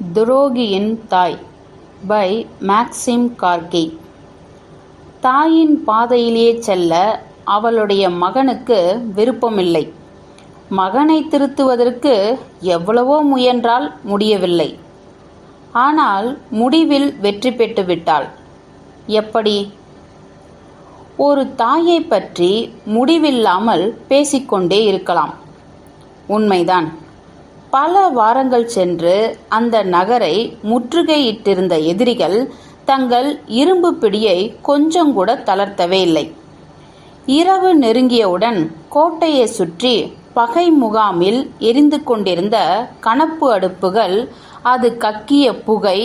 துரோகியின் தாய் by Maxim Gargi. தாயின் பாதையிலே செல்ல அவளுடைய மகனுக்கு விருப்பமில்லை. மகனை திருத்துவதற்கு எவ்வளவோ முயன்றால் முடியவில்லை. ஆனால் முடிவில் வெற்றி பெற்று விட்டாள். எப்படி? ஒரு தாயை பற்றி முடிவில்லாமல் பேசிக்கொண்டே இருக்கலாம். உண்மைதான். பல வாரங்கள் சென்று அந்த நகரை முற்றுகையிட்டிருந்த எதிரிகள் தங்கள் இரும்பு பிடியை கொஞ்சம் கூட தளர்த்தவே இல்லை. இரவு நெருங்கியவுடன் கோட்டையை சுற்றி பகை முகாமில் எரிந்து கொண்டிருந்த கனப்பு அடுப்புகள், அது கக்கிய புகை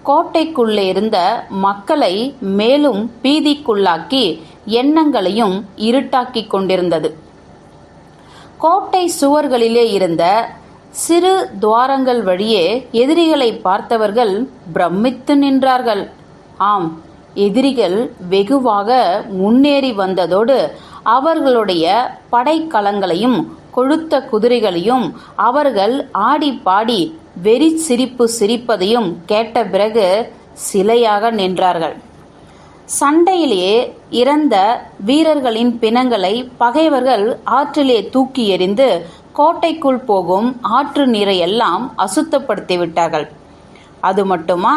கோட்டைக்குள்ளே இருந்த மக்களை மேலும் பீதிக்குள்ளாக்கி எண்ணங்களையும் இருட்டாக்கி கொண்டிருந்தது. கோட்டை சுவர்களிலே இருந்த சிறு துவாரங்கள் வழியே எதிரிகளை பார்த்தவர்கள் பிரமித்து நின்றார்கள். ஆம், எதிரிகள் வெகுவாக முன்னேறி வந்ததோடு அவர்களுடைய படைக்கலங்களையும் கொழுத்த குதிரைகளையும் அவர்கள் ஆடி பாடி வெறி சிரிப்பு சிரிப்பதையும் கேட்ட பிறகு சிலையாக நின்றார்கள். சண்டையிலே இறந்த வீரர்களின் பிணங்களை பகைவர்கள் ஆற்றிலே தூக்கி எறிந்து கோட்டைக்குள் போகும் ஆற்று நீரையெல்லாம் அசுத்தப்படுத்தி விட்டார்கள். அது மட்டுமா,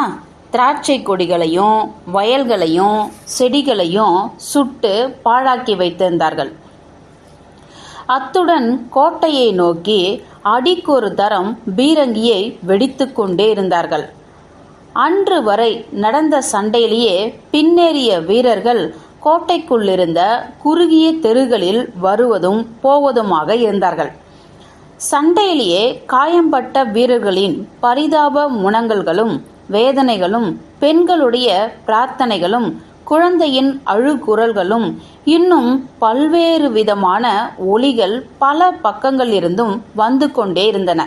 திராட்சை கொடிகளையும் வயல்களையும் செடிகளையும் சுட்டு பாழாக்கி வைத்திருந்தார்கள். அத்துடன் கோட்டையை நோக்கி அடிக்கொரு தரம் பீரங்கியை வெடித்து கொண்டே இருந்தார்கள். அன்று வரை நடந்த சண்டையிலேயே பின்னேறிய வீரர்கள் கோட்டைக்குள்ளிருந்த குறுகிய தெருகளில் வருவதும் போவதுமாக இருந்தார்கள். சண்டையிலேயே காயம்பட்ட வீரர்களின் பரிதாப முனங்கல்களும் வேதனைகளும், பெண்களுடைய பிரார்த்தனைகளும், குழந்தையின் அழுகுரல்களும், இன்னும் பல்வேறு விதமான ஒலிகள் பல பக்கங்களிலிருந்தும் வந்து கொண்டே இருந்தன.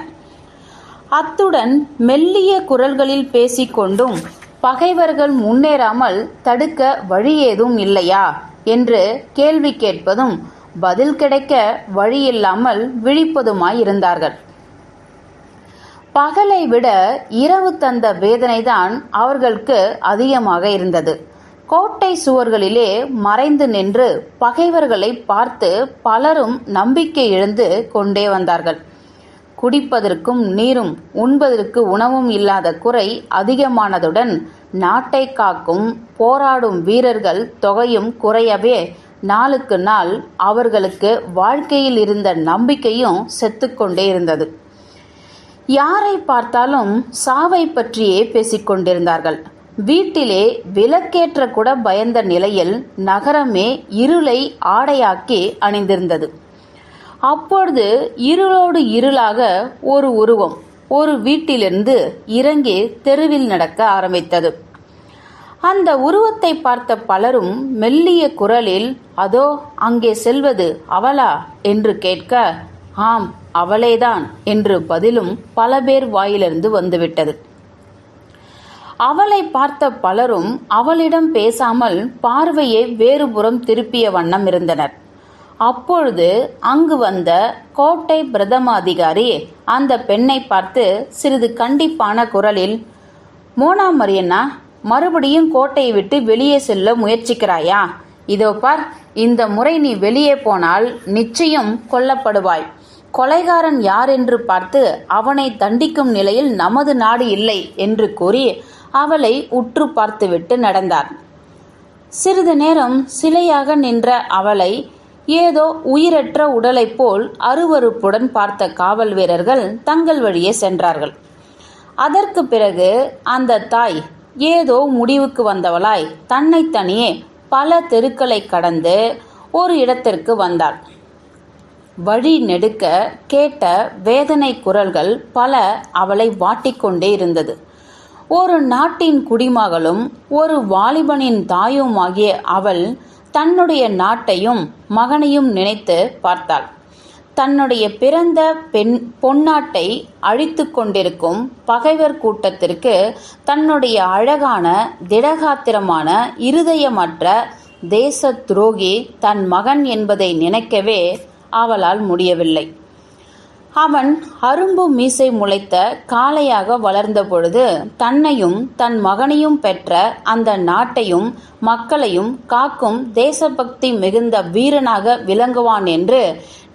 அத்துடன் மெல்லிய குரல்களில் பேசிக்கொண்டும் பகைவர்கள் முன்னேறாமல் தடுக்க வழி ஏதும் இல்லையா என்று கேள்வி கேட்பதும் பதில் கிடைக்க வழியில்லாமல் விழிப்பதுமாயிருந்தார்கள். பகலை விட இரவு தந்த வேதனைதான் அவர்களுக்கு அதிகமாக இருந்தது. கோட்டை சுவர்களிலே மறைந்து நின்று பகைவர்களை பார்த்து பலரும் நம்பிக்கை இழந்து கொண்டே வந்தார்கள். குடிப்பதற்கும் நீரும் உண்பதற்கு உணவும் இல்லாத குறை அதிகமானதுடன் நாட்டை காக்கும் போராடும் வீரர்கள் தொகையும் குறையவே நாளுக்கு நாள் அவர்களுக்கு வாழ்க்கையில் இருந்த நம்பிக்கையும் செத்துக்கொண்டே இருந்தது. யாரை பார்த்தாலும் சாவை பற்றியே பேசிக்கொண்டிருந்தார்கள். வீட்டிலே விளக்கேற்ற கூட பயந்த நிலையில் நகரமே இருளை ஆடையாக்கி அணிந்திருந்தது. அப்பொழுது இருளோடு இருளாக ஒரு உருவம் ஒரு வீட்டிலிருந்து இறங்கி தெருவில் நடக்க ஆரம்பித்தது. அந்த உருவத்தை பார்த்த பலரும் மெல்லிய குரலில், அதோ அங்கே செல்வது அவளா என்று கேட்க, ஆம் அவளேதான் என்று பதிலும் பல பேர் வாயிலிருந்து வந்துவிட்டது. அவளை பார்த்த பலரும் அவளிடம் பேசாமல் பார்வையை வேறுபுறம் திருப்பிய வண்ணம் இருந்தனர். அப்பொழுது அங்கு வந்த கோட்டை பிரதமாதிகாரி அந்த பெண்ணை பார்த்து சிறிது கண்டிப்பான குரலில், மோனா மரியண்ணா, மறுபடியும் கோட்டையை விட்டு வெளியே செல்ல முயற்சிக்கிறாயா? இதோ பார், இந்த முறை நீ வெளியே போனால் நிச்சயம் கொல்லப்படுவாய். கொலைகாரன் யார் என்று பார்த்து அவனை தண்டிக்கும் நிலையில் நமது நாடு இல்லை என்று கூறி அவளை உற்று பார்த்துவிட்டு நடந்தார். சிறிது நேரம் சிலையாக நின்ற அவளை ஏதோ உயிரற்ற உடலைப் போல் அருவருப்புடன் பார்த்த காவல் வீரர்கள் தங்கள் வழியே சென்றார்கள். அதற்கு பிறகு அந்த தாய் ஏதோ முடிவுக்கு வந்தவளாய் தன்னைத்தனியே பல தெருக்களை கடந்து ஒரு இடத்திற்கு வந்தாள். வழி நெடுக்க கேட்ட வேதனை குரல்கள் பல அவளை வாட்டிக்கொண்டே இருந்தது. ஒரு நாட்டின் குடிமகளும் ஒரு வாலிபனின் தாயுமாகிய அவள் தன்னுடைய நாட்டையும் மகனையும் நினைத்து பார்த்தாள். தன்னுடைய பிறந்த பொன்னாட்டை அழித்து கொண்டிருக்கும் பகைவர் கூட்டத்திற்கு தன்னுடைய அழகான திடகாத்திரமான இருதயமற்ற தேச துரோகி தன் மகன் என்பதை நினைக்கவே அவளால் முடியவில்லை. அவன் அரும்பு மீசை முளைத்த காளையாக வளர்ந்த பொழுது தன்னையும் தன் மகனையும் பெற்ற அந்த நாட்டையும் மக்களையும் காக்கும் தேசபக்தி மிகுந்த வீரனாக விளங்குவான் என்று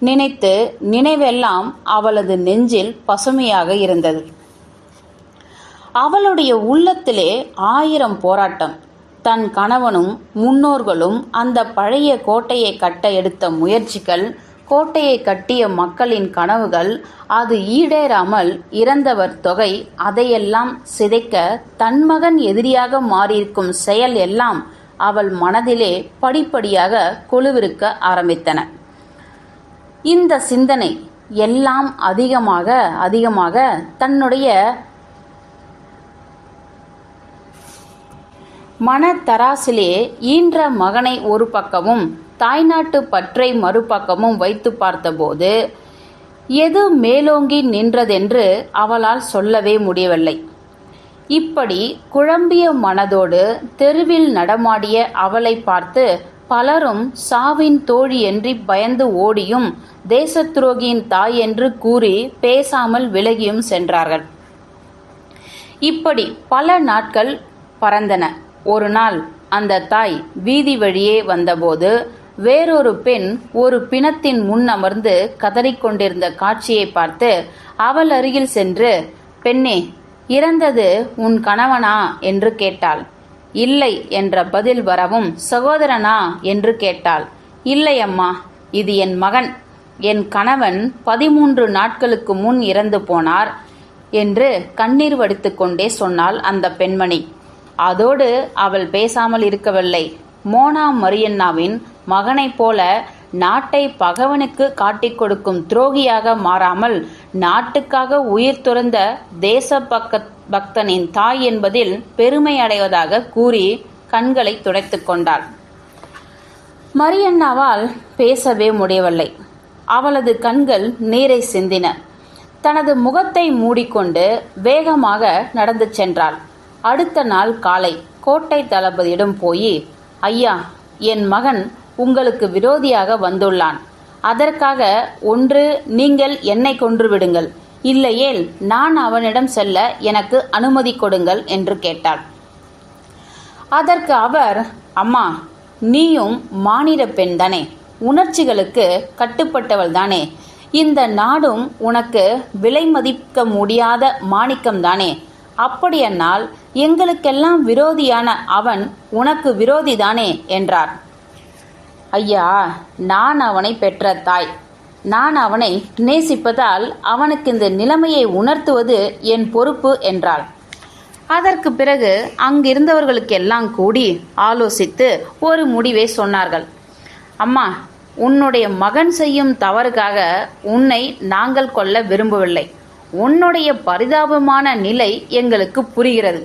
நினைத்து நினைவெல்லாம் அவளது நெஞ்சில் பசுமையாக இருந்தது. அவளுடைய உள்ளத்திலே 1000 போராட்டம். தன் கணவனும் முன்னோர்களும் அந்த பழைய கோட்டையை கட்ட எடுத்த முயற்சிகள், கோட்டையை கட்டிய மக்களின் கனவுகள், அது ஈடேறாமல் இறந்தவர் தொகை, அதையெல்லாம் சிதைக்க தன் மகன் எதிரியாக மாறியிருக்கும் செயல் எல்லாம் அவள் மனதிலே படிப்படியாக கொலுவிருக்க ஆரம்பித்தன. இந்த சிந்தனை எல்லாம் அதிகமாக அதிகமாக தன்னுடைய மனத்தராசிலே ஈன்ற மகனை ஒரு பக்கமும் தாய்நாட்டு பற்றை மறுபக்கமும் வைத்து பார்த்தபோது எது மேலோங்கி நின்றதென்று அவளால் சொல்லவே முடியவில்லை. இப்படி குழம்பிய மனதோடு தெருவில் நடமாடிய அவளை பார்த்து பலரும் சாவின் தோழி என்று பயந்து ஓடியும் தேசத்துரோகியின் தாய் என்று கூறி பேசாமல் விலகியும் சென்றார்கள். இப்படி பல நாட்கள் பறந்தன. ஒரு நாள் அந்த தாய் வீதி வழியே வந்தபோது வேறொரு பெண் ஒரு பிணத்தின் முன் அமர்ந்து கதறிக்கொண்டிருந்த காட்சியை பார்த்து அவள் அருகில் சென்று, பெண்ணே, இறந்தது உன் கணவனா என்று கேட்டாள். இல்லை என்ற பதில் வரவும், சகோதரனா என்று கேட்டாள். இல்லை அம்மா, இது என் மகன். என் கணவன் 13 நாட்களுக்கு முன் இறந்து போனார் என்று கண்ணீர் வடித்து கொண்டே சொன்னாள் அந்த பெண்மணி. அதோடு அவள் பேசாமல் இருக்கவில்லை. மோனா மரியன்னாவின் மகனைப் போல நாட்டை பகவனுக்கு காட்டிக் கொடுக்கும் துரோகியாக மாறாமல் நாட்டுக்காக உயிர் துறந்த தேச பக்தனின் தாய் என்பதில் பெருமை அடைவதாக கூறி கண்களை துடைத்து கொண்டாள். மரியன்னாவால் பேசவே முடியவில்லை. அவளது கண்கள் நீரை சிந்தின. தனது முகத்தை மூடிக்கொண்டு வேகமாக நடந்து சென்றாள். அடுத்த நாள் காலை கோட்டை தளபதியிடம் போய், ஐயா, என் மகன் உங்களுக்கு விரோதியாக வந்துள்ளான். அதற்காக ஒன்று நீங்கள் என்னை கொன்றுவிடுங்கள், இல்லையேல் நான் அவனிடம் செல்ல எனக்கு அனுமதி கொடுங்கள் என்று கேட்டாள். அதற்கு அவர், அம்மா, நீயும் மானிட பெண் தானே, உணர்ச்சிகளுக்கு கட்டுப்பட்டவள் தானே, இந்த நாடும் உனக்கு விலை மதிக்க முடியாத மாணிக்கம்தானே, அப்படியென்னால் எங்களுக்கெல்லாம் விரோதியான அவன் உனக்கு விரோதிதானே என்றார். ஐயா, நான் அவனை பெற்ற தாய். நான் அவனை நேசிப்பதால் அவனுக்கு இந்த நிலைமையை உணர்த்துவது என் பொறுப்பு என்றாள். அதற்கு பிறகு அங்கிருந்தவர்களுக்கெல்லாம் கூடி ஆலோசித்து ஒரு முடிவை சொன்னார்கள். அம்மா, உன்னுடைய மகன் செய்யும் தவறுக்காக உன்னை நாங்கள் கொல்ல விரும்பவில்லை. உன்னுடைய பரிதாபமான நிலை எங்களுக்கு புரிகிறது.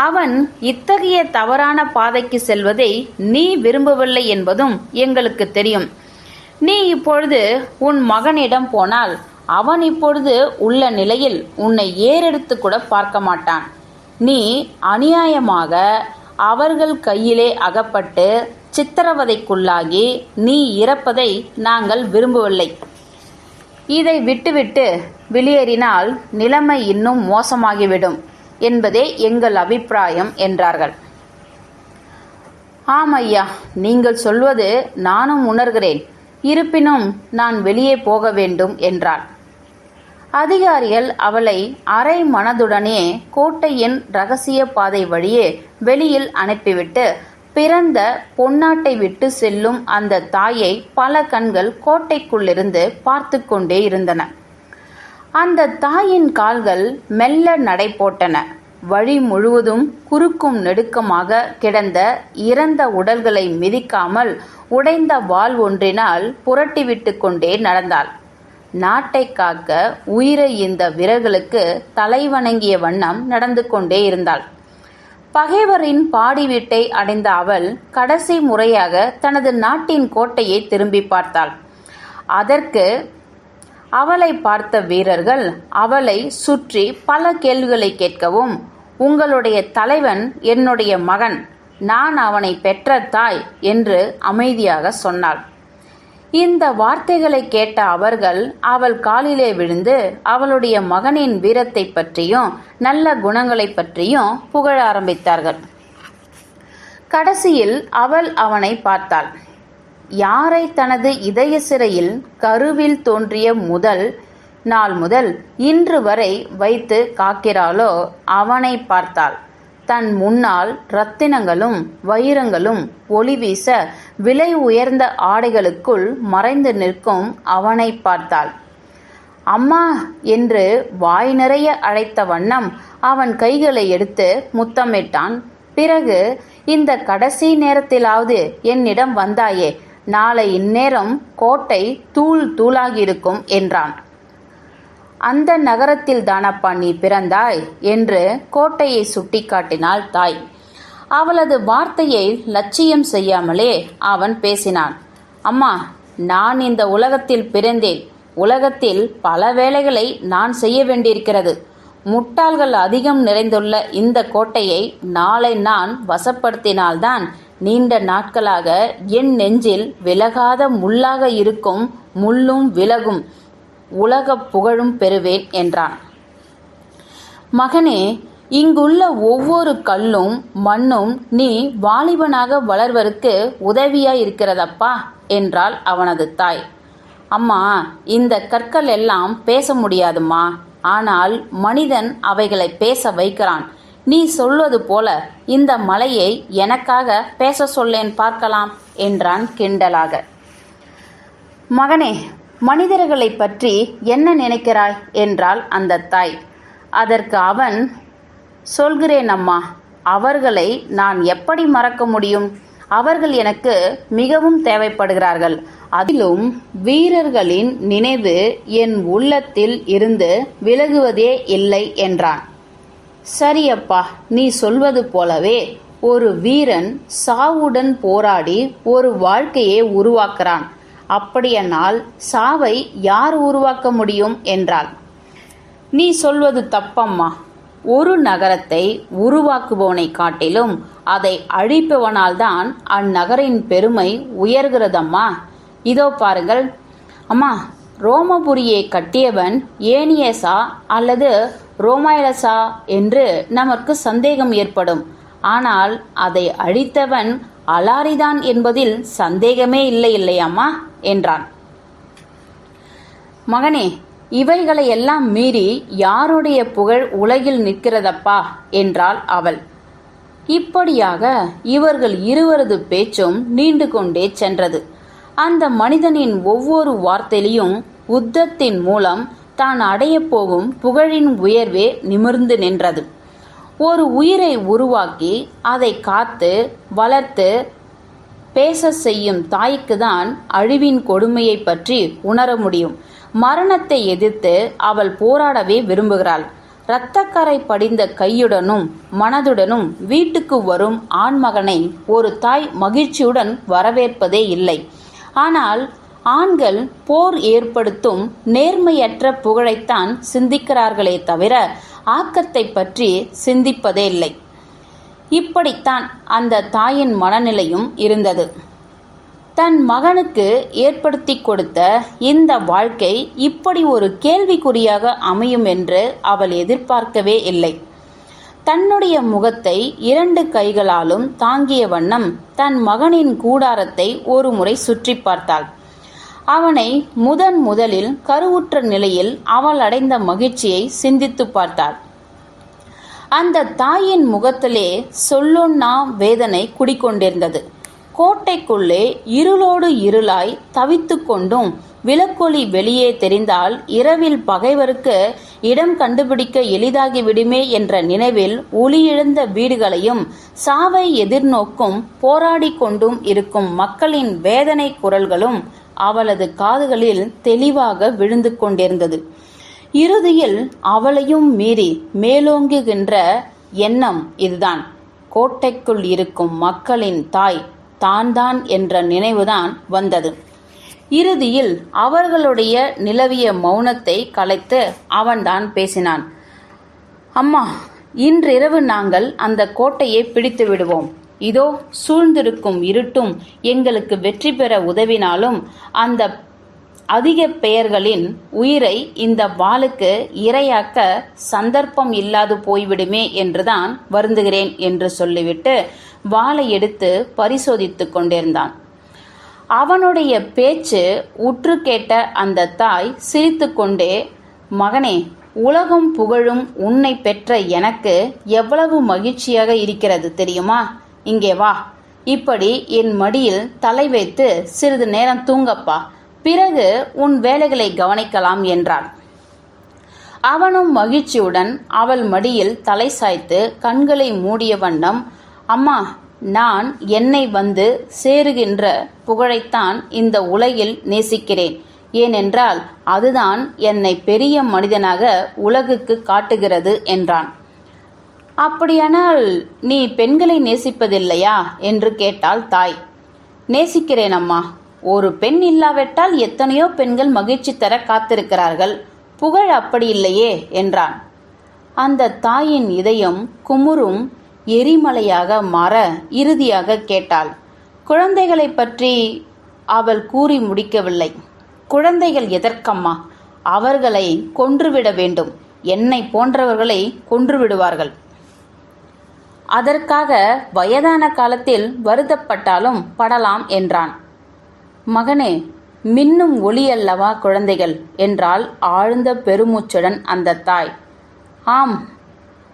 அவன் இத்தகைய தவறான பாதைக்கு செல்வதை நீ விரும்பவில்லை என்பதும் எங்களுக்கு தெரியும். நீ இப்பொழுது உன் மகனிடம் போனால் அவன் இப்பொழுது உள்ள நிலையில் உன்னை ஏறெடுத்து கூட பார்க்க மாட்டான். நீ அநியாயமாக அவர்கள் கையிலே அகப்பட்டு சித்திரவதைக்குள்ளாகி நீ இறப்பதை நாங்கள் விரும்பவில்லை. இதை விட்டுவிட்டு வெளியேறினால் நிலைமை இன்னும் மோசமாகிவிடும் என்பதே எங்கள் அபிப்பிராயம் என்றார்கள். ஆம் ஐயா, நீங்கள் சொல்வது நானும் உணர்கிறேன். இருப்பினும் நான் வெளியே போக வேண்டும் என்றாள். அதிகாரிகள் அவளை அரை மனதுடனே கோட்டையின் இரகசிய பாதை வழியே வெளியில் அனுப்பிவிட்டு பிறந்த பொன்னாட்டை விட்டு செல்லும் அந்த தாயை பல கண்கள் கோட்டைக்குள்ளிருந்து பார்த்து கொண்டே இருந்தன. அந்த தாயின் கால்கள் மெல்ல நடை போட்டன. வழி முழுவதும் குறுக்கும் நெடுக்கமாக கிடந்த இறந்த உடல்களை மிதிக்காமல் உடைந்த வாள் ஒன்றினால் புரட்டிவிட்டு கொண்டே நடந்தாள். நாட்டை காக்க உயிரை இந்த வீரர்களுக்கு தலை வணங்கிய வண்ணம் நடந்து கொண்டே இருந்தாள். பகைவரின் பாடி வீட்டை அடைந்த அவள் கடைசி முறையாக தனது நாட்டின் கோட்டையை திரும்பி பார்த்தாள். அதற்கு அவளை பார்த்த வீரர்கள் அவளை சுற்றி பல கேள்விகளை கேட்கவும், உங்களுடைய தலைவன் என்னுடைய மகன், நான் அவனை பெற்ற தாய் என்று அமைதியாக சொன்னாள். இந்த வார்த்தைகளை கேட்ட அவர்கள் அவள் காலிலே விழுந்து அவளுடைய மகனின் வீரத்தை பற்றியும் நல்ல குணங்களை பற்றியும் புகழ ஆரம்பித்தார்கள். கடைசியில் அவள் அவனை பார்த்தாள். யாரை தனது இதய சிறையில் கருவில் தோன்றிய நாள் முதல் இன்று வரை வைத்து காக்கிறாளோ அவனை பார்த்தாள். தன் முன்னால் இரத்தினங்களும் வைரங்களும் ஒளி வீச விலை உயர்ந்த ஆடைகளுக்குள் மறைந்து நிற்கும் அவனை பார்த்தாள். அம்மா என்று வாய் நிறைய அழைத்த வண்ணம் அவன் கைகளை எடுத்து முத்தமிட்டான். பிறகு, இந்த கடைசி நேரத்திலாவது என்னிடம் வந்தாயே, நாளை இந்நேரம் கோட்டை தூள் தூளாகியிருக்கும் என்றான். அந்த நகரத்தில் தானப்பா நீ பிறந்தாய் என்று கோட்டையை சுட்டி காட்டினாள் தாய். அவளது வார்த்தையை லட்சியம் செய்யாமலே அவன் பேசினான். அம்மா, நான் இந்த உலகத்தில் பிறந்தேன். உலகத்தில் பல வேலைகளை நான் செய்ய வேண்டியிருக்கிறது. முட்டாள்கள் அதிகம் நிறைந்துள்ள இந்த கோட்டையை நாளை நான் வசப்படுத்தினால்தான் நீண்ட நாட்களாக என் நெஞ்சில் விலகாத முள்ளாக இருக்கும் முள்ளும் விலகும், உலக புகழும் பெறுவேன் என்றான். மகனே, இங்குள்ள ஒவ்வொரு கல்லும் மண்ணும் நீ வாலிபனாக வளர்வதற்கு உதவியாய் இருக்கிறதப்பா என்றாள் அவனது தாய். அம்மா, இந்த கற்கள் எல்லாம் பேச முடியாதுமா. ஆனால் மனிதன் அவைகளை பேச வைக்கிறான். நீ சொல்வது போல இந்த மலையை எனக்காக பேச சொல்லேன் பார்க்கலாம் என்றான் கிண்டலாக. மகனே, மனிதர்களை பற்றி என்ன நினைக்கிறாய் என்றாள் அந்த தாய். அதற்கு அவன், சொல்கிறேன் அம்மா, அவர்களை நான் எப்படி மறக்க முடியும்? அவர்கள் எனக்கு மிகவும் தேவைப்படுகிறார்கள். அதிலும் வீரர்களின் நினைவு என் உள்ளத்தில் இருந்து விலகுவதே இல்லை என்றான். சரியப்பா, நீ சொல்வது போலவே ஒரு வீரன் சாவுடன் போராடி ஒரு வாழ்க்கையை உருவாக்குறான். அப்படியானால் சாவை யார் உருவாக்க முடியும் என்றாள். நீ சொல்வது தப்பம்மா. ஒரு நகரத்தை உருவாக்குபவனை காட்டிலும் அதை அழிப்பவனால்தான் அந்நகரின் பெருமை உயர்கிறதம்மா. இதோ பாருங்கள் அம்மா, ரோமபுரியை கட்டியவன் ஏனியஸா அல்லது ரோமாயலஸா என்று நமக்கு சந்தேகம் ஏற்படும். ஆனால் அதை அழித்தவன் அலாரிதான் என்பதில் சந்தேகமே இல்லை இல்லையாம்மா என்றான். மகனே, இவைகளை எல்லாம் மீறி யாருடைய புகழ் உலகில் நிற்கிறதப்பா என்றாள் அவள். இப்படியாக இவர்கள் இருவரது பேச்சும் நீண்டு கொண்டே சென்றது. அந்த மனிதனின் ஒவ்வொரு வார்த்தையிலும் உத்தத்தின் மூலம் தான் அடையப் போகும் புகழின் உயர்வே நிமிர்ந்து நின்றது. ஒரு உயிரை உருவாக்கி அதை காத்து வளர்த்து பேச செய்யும் தாய்க்குதான் அழிவின் கொடுமையை பற்றி உணர முடியும். மரணத்தை எதிர்த்து அவள் போராடவே விரும்புகிறாள். இரத்தக்கரை படிந்த கையுடனும் மனதுடனும் வீட்டுக்கு வரும் ஆண்மகனை ஒரு தாய் மகிழ்ச்சியுடன் வரவேற்பதே இல்லை. ஆனால் ஆண்கள் போர் ஏற்படுத்தும் நேர்மையற்ற புகழைத்தான் சிந்திக்கிறார்களே தவிர ஆக்கத்தை பற்றி சிந்திப்பதே இல்லை. இப்படித்தான் அந்த தாயின் மனநிலையும் இருந்தது. தன் மகனுக்கு ஏற்படுத்தி கொடுத்த இந்த வாழ்க்கை இப்படி ஒரு கேள்விக்குறியாக அமையும் என்று அவள் எதிர்பார்க்கவே இல்லை. தன்னுடைய முகத்தை 2 கைகளாலும் தாங்கிய வண்ணம் தன் மகனின் கூடாரத்தை ஒரு முறை சுற்றி பார்த்தாள். அவனை முதலில் கருவுற்ற நிலையில் அவள் அடைந்த மகிழ்ச்சியை சிந்தித்து பார்த்தாள். அந்த தாயின் முகத்திலே சொல்லொன்னா வேதனை குடிக்கொண்டிருந்தது. கோட்டைக்குள்ளே இருளோடு இருளாய் தவித்து கொண்டும் விளக்கொளி வெளியே தெரிந்தால் இரவில் பகைவருக்கு இடம் கண்டுபிடிக்க எளிதாகிவிடுமே என்ற நினைவில் ஒளியிழந்த வீடுகளையும் சாவை எதிர்நோக்கும் போராடி கொண்டும் இருக்கும் மக்களின் வேதனை குரல்களும் அவளது காதுகளில் தெளிவாக விழுந்து கொண்டிருந்தது. இறுதியில் அவளையும் மீறி மேலோங்குகின்ற எண்ணம் இதுதான். கோட்டைக்குள் இருக்கும் மக்களின் தாய் தான் என்ற நினைவுதான் வந்தது. இறுதியில் அவர்களுடைய நிலவிய மௌனத்தை கலைத்து அவன்தான் பேசினான். அம்மா, இன்றிரவு நாங்கள் அந்த கோட்டையை பிடித்து விடுவோம். இதோ சூழ்ந்திருக்கும் இருட்டும் எங்களுக்கு வெற்றி பெற உதவினாலும் அந்த அதிக பெயர்களின் உயிரை இந்த வாளுக்கு இரையாக்க சந்தர்ப்பம் இல்லாது போய்விடுமே என்றுதான் வருந்துகிறேன் என்று சொல்லிவிட்டு வாளை எடுத்து பரிசோதித்து கொண்டிருந்தான். அவனுடைய பேச்சு உற்று கேட்ட அந்த தாய் சிரித்து கொண்டே, மகனே, உலகம் புகழும் உன்னை பெற்ற எனக்கு எவ்வளவு மகிழ்ச்சியாக இருக்கிறது தெரியுமா? இங்கே வா, இப்படி என் மடியில் தலை வைத்து சிறிது நேரம் தூங்கப்பா, பிறகு உன் வேலைகளை கவனிக்கலாம் என்றாள். அவனும் மகிழ்ச்சியுடன் அவள் மடியில் தலை சாய்த்து கண்களை மூடிய வண்ணம், அம்மா, நான் என்னை வந்து சேருகின்ற புகழைத்தான் இந்த உலகில் நேசிக்கிறேன். ஏனென்றால் அதுதான் என்னை பெரிய மனிதனாக உலகுக்கு காட்டுகிறது என்றான். அப்படியானால் நீ பெண்களை நேசிப்பதில்லையா என்று கேட்டாள் தாய். நேசிக்கிறேன் அம்மா. ஒரு பெண் இல்லாவிட்டால் எத்தனையோ பெண்கள் மகிழ்ச்சி தர காத்திருக்கிறார்கள். புகழ் அப்படி இல்லையே என்றான். அந்த தாயின் இதயம் குமுறும் எரிமலையாக மாற இறுதியாக கேட்டாள். குழந்தைகளை பற்றி அவள் கூறி முடிக்கவில்லை. குழந்தைகள் எதற்கம்மா? அவர்களை கொன்றுவிட வேண்டும். என்னை போன்றவர்களை கொன்றுவிடுவார்கள். அதற்காக வயதான காலத்தில் வருத்தப்பட்டாலும் படலாம் என்றான். மகனே, மின்னும் ஒளி அல்லவா குழந்தைகள் என்றால் ஆழ்ந்த பெருமூச்சுடன் அந்த தாய். ஆம்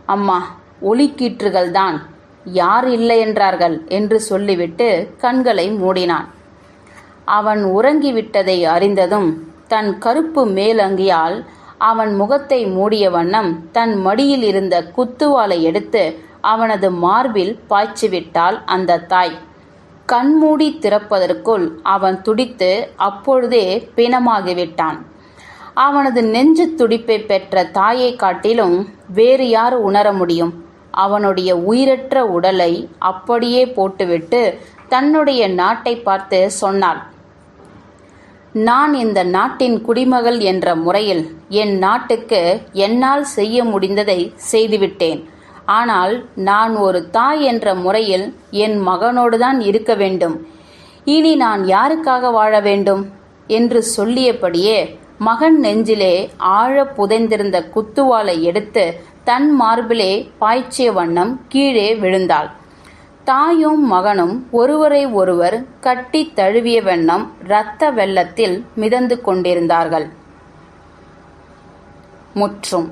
அம்மா, ஒளிக்கீற்றுகள்தான், யார் இல்லை என்றார்கள் என்று சொல்லிவிட்டு கண்களை மூடினான். அவன் உறங்கிவிட்டதை அறிந்ததும் தன் கருப்பு மேலங்கியால் அவன் முகத்தை மூடிய வண்ணம் தன் மடியில் இருந்த குத்துவாளை எடுத்து அவனது மார்பில் பாய்ச்சிவிட்டாள் அந்த தாய். கண்மூடி திறப்பதற்குள் அவன் துடித்து அப்பொழுதே பிணமாகிவிட்டான். அவனது நெஞ்சு துடிப்பை பெற்ற தாயை காட்டிலும் வேறு யார் உணர முடியும்? அவனுடைய உயிரற்ற உடலை அப்படியே போட்டுவிட்டு தன்னுடைய நாட்டை பார்த்து சொன்னாள், நான் இந்த நாட்டின் குடிமகள் என்ற முறையில் என் நாட்டுக்கு என்னால் செய்ய முடிந்ததை செய்துவிட்டேன். ஆனால் நான் ஒரு தாய் என்ற முறையில் என் மகனோடுதான் இருக்க வேண்டும். இனி நான் யாருக்காக வாழ வேண்டும் என்று சொல்லியபடியே மகன் நெஞ்சிலே ஆழ புதைந்திருந்த குத்துவாளை எடுத்து தன் மார்பிலே பாய்ச்சிய வண்ணம் கீழே விழுந்தாள். தாயும் மகனும் ஒருவரை ஒருவர் கட்டி தழுவிய வண்ணம் இரத்த வெள்ளத்தில் மிதந்து கொண்டிருந்தார்கள். முற்றும்.